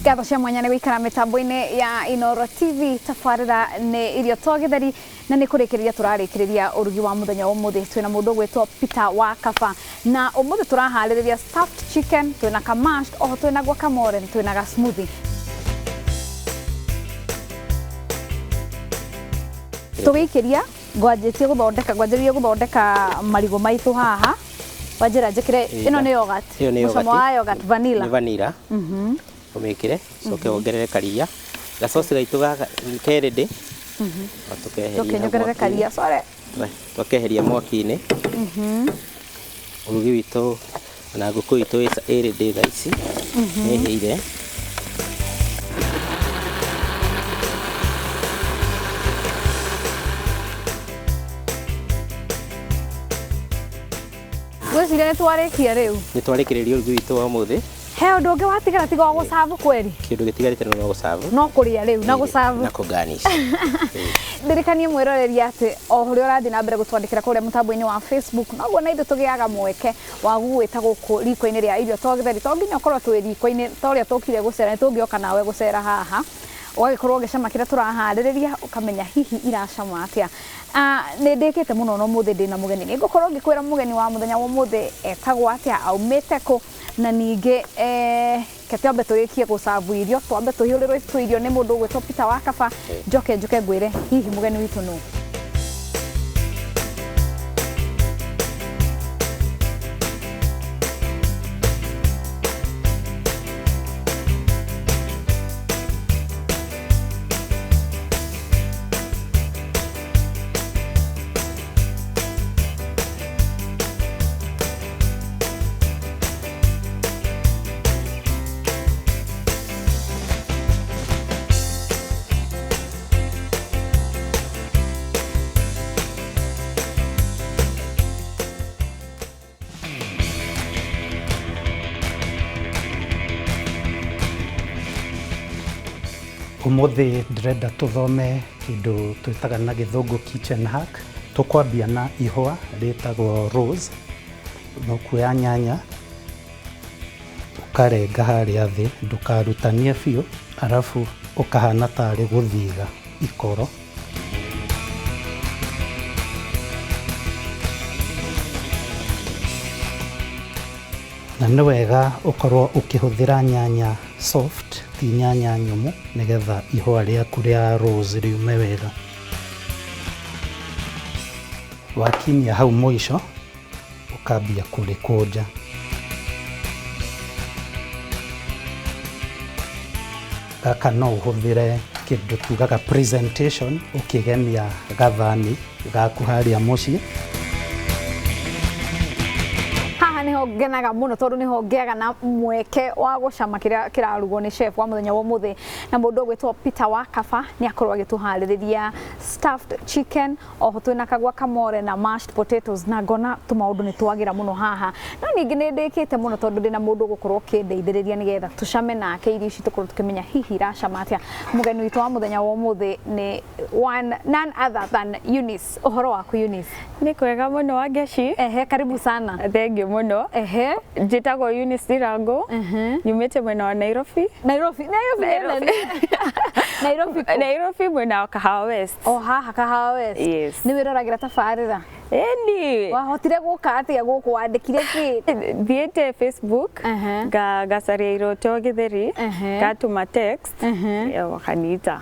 Gatho cia mwanya nĩ gũikara mĩtambo-inĩ ya Inoro TV tabarĩra nĩ Irio to Githeri na nĩ kũrĩkĩrĩria tũrarĩkĩrĩria ũrugi wa mũthenya wa ũmũthĩ twĩna mũndũ ũgwĩtwo Peter wa Kaba na ũmũthĩ tũraharĩrĩria stuffed chicken, twĩna ka mashed, oho twĩna guacamole, twĩna ga smoothie. Tũgĩikĩria ngwanjĩrĩrie gũthondeka marigũ maitũ haha. Wanjĩra njĩkĩre ĩno nĩ yogurt. Mũcamo wa yogurt vanilla. Nĩ vanilla. Ũmĩkĩre, coke wongerere karia. Gacoci gaitũ gaka kerĩndĩ. Tũkeheria karia. Sorry. Tũkeheria mwaki-inĩ. Ũrugi witũ na ngũkũ itũ ĩrĩndĩ thaa ici. Nĩ hĩire. Gwĩciria nĩ twarĩkia rĩu. Nĩ twarĩkĩrĩria ũrugi witũ wa ũmũthĩ. He ũndũ ũngĩ watigara tiga wa gũcabu kweri? Kĩndũ gĩtigarĩte no gũcabu. No kũrĩa rĩu na gũcabu. Na kũgarnish. Ndirikanie mwĩroreria atĩ o ũrĩa ũrathiĩ na mbere gũtwandĩkĩra kũrĩa mũtambo-inĩ wa Facebook noguo na ithuĩ tũgĩaga mweke wa gũgwĩta gũkũ riko-inĩ rĩa Irio to Githeri. To nginya ũkorwo twĩ riko-inĩ ta ũrĩa tũkire gũcera, tũngĩoka nawe gũcera haha ũgagĩkorwo ũgĩcama kĩrĩa tũraharĩrĩria ũkamenya hihi iracama atĩa. Nĩ ndĩkĩte mũno no mũthĩ ndĩna mũgeni. Nĩ ngũkorwo ngĩkwĩra mũgeni wa mũthenya wa ũmũthĩ etagwo atĩa, aumĩte kũ, na ningĩ twambe tũrĩkie gũcabu irio, twambe tũhiũrĩrwo irio nĩ mũndũ ũgwĩtwo Peter wa Kaba. Njoke ngwĩre hihi mũgeni witũ nũ. Ũmũthĩ ndĩrenda tũthome kĩndũ twĩtaga na gĩthũngũ kitchen hack. Tũkwambia na ihũa rĩtagwo rose. Ũkuoya nyanya ũkarenga harĩa thĩ, ndũkarutanie biũ, arabu ũkahana tarĩ gũthiga ikoro. Na nĩ wega ũkorwo ũkĩhũthĩra nyanya soft, ti nyanya nyũmũ, nĩgetha ihũa rĩaku rĩa rose riume wega. Wakinyia hau mũico ũkambia kũrĩkũnja. Gaka no ũhũthĩre kĩndũ tugaga presentation, ũkĩgemia gathani gaku harĩa mũciĩ. Niho ngenaga mũno tondũ niho ngĩaga na mweke wa gũcama kĩrĩa kĩrarugwo nĩ chef wa mũthenya wa ũmũthĩ, na mũndũ ũgwĩtwo Peter wa Kaba nĩ akorwo agĩtũharĩrĩria stuffed chicken, oho twĩna ka guacamole na mashed potatoes, na ngona tũmaũndũ nĩ twagira mũno haha. No ningĩ nĩ ndĩkĩte mũno tondũ ndĩna mũndũ ũgũkorwo kĩndeithĩrĩria nĩgetha tũcame nake irio ici tũkorwo tũkĩmenya hihi iracama atĩa. Mũgeni witũ wa mũthenya wa ũmũthĩ nĩ none other than Eunice. Ũhoro waku Eunice? Nĩ kwega mũno Wangeci. Karibu sana. Thank you mũno. Njĩtagwo Eunice Ndirango. Nyumĩte mwena wa Nairobi. Nairobi mwena wa Kahawa West. Haha Kahawa West. Yes. Nĩ wĩroragĩra tabarĩra? Eni. Wahotire gũka atĩa gũkũ, wandĩkire kĩ? Thiĩte Facebook ngacaria Irio to Githeri, ngatũma text, wakaniita.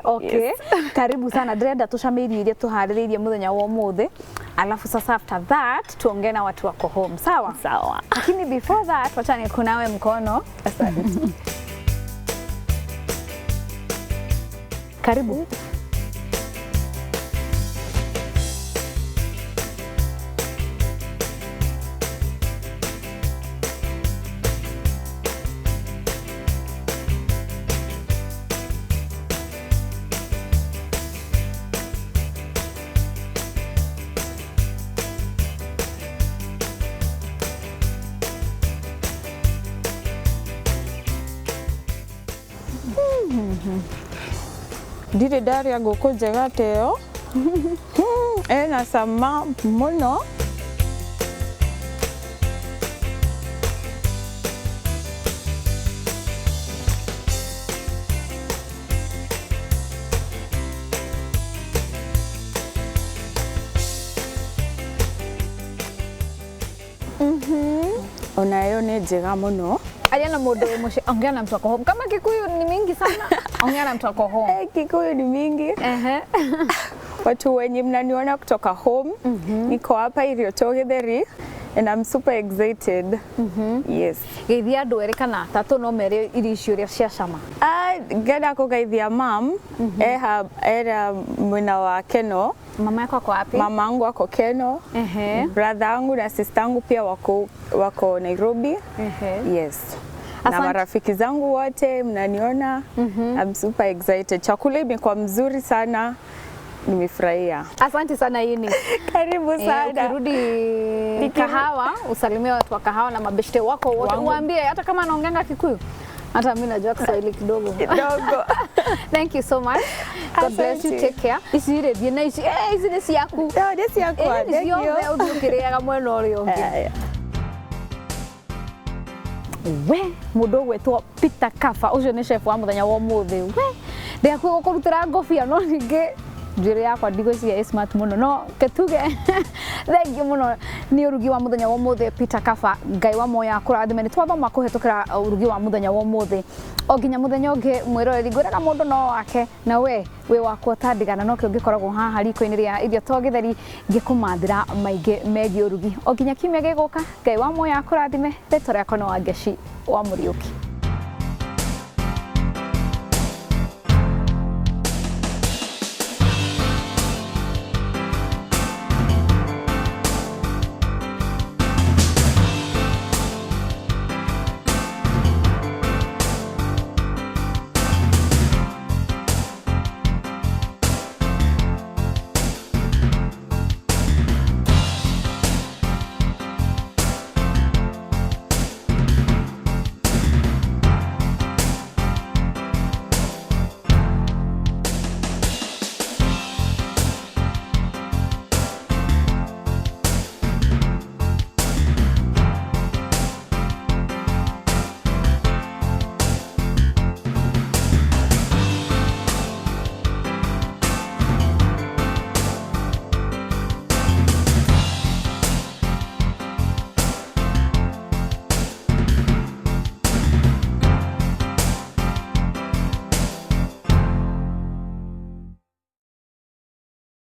Okay. Karibu sana. Ndĩrenda tũcame irio iria tũharĩrĩirie mũthenya wa ũmũthĩ. Alafu sasa after that tuongee na watu wako home. Sawa? Sawa. Lakini before that wacha nikunawe mkono. Asante. Karibu. Ndirĩ ndarĩa ngũkũ njega ta ĩyo. Ena cama mũno. Onayo nĩ njega mũno. Aria na mũndũ wĩ mũciĩ, ongea na mtu wako home. Kama Kikuyu ni mingi sana, ongea na mtu wako home. Kikuyu ni mingi. Watu wenye mnaniona kutoka home, niko hapa Irio Githeri and I'm super excited. Yes. Geithia andu eri kana tatu no mere irio icio ria cia cama. Ngenda kugeithia mam, era mwena wa Keno. Mama yako ako wapi? Mama yangu ako Keno. Brother yangu na sister yangu pia wako Nairobi. Yes. Na marafiki zangu wote mnaniona. I'm super excited. Chakula imekuwa mzuri sana. Nimefurahia. Asante sana Eunice. Karibu sana. Ukirudi kahawa, usalimie watu wa kahawa na mabeshte wako wote. Uambie hata kama anaongeanga Kikuyu. Hata mimi najua Kiswahili kidogo. Thank you so much. God bless you. Take care. Isire bien na isi hizi ni siaku. No, ni siaku. Thank you. Wewe ukireaga mweno urio ungi. We mundu gwetwo Peter Kafa ucio ni chef wa muthenya wa umuthi. We ndiakwe gukurutira ngofia no ningi njiri yakwa ndigwiciria smart muno no ketuge thank you muno ni urugi wa muthenya wa umuthi Peter Kafa ngai wa moya kurathime ni twathoma kuhetukira urugi wa muthenya wa umuthi o nginya muthenya ungi mwiroreri ngwiraga mundu no wake na we wakwa tandigana no ke ungikoragwo haha riko-ini ria Irio Githeri ngikumathira maingi megie urugi o nginya kiumia giguka ngai wa moya kurathime rĩtwa rĩakwa no Wangeci wa Mũriũki.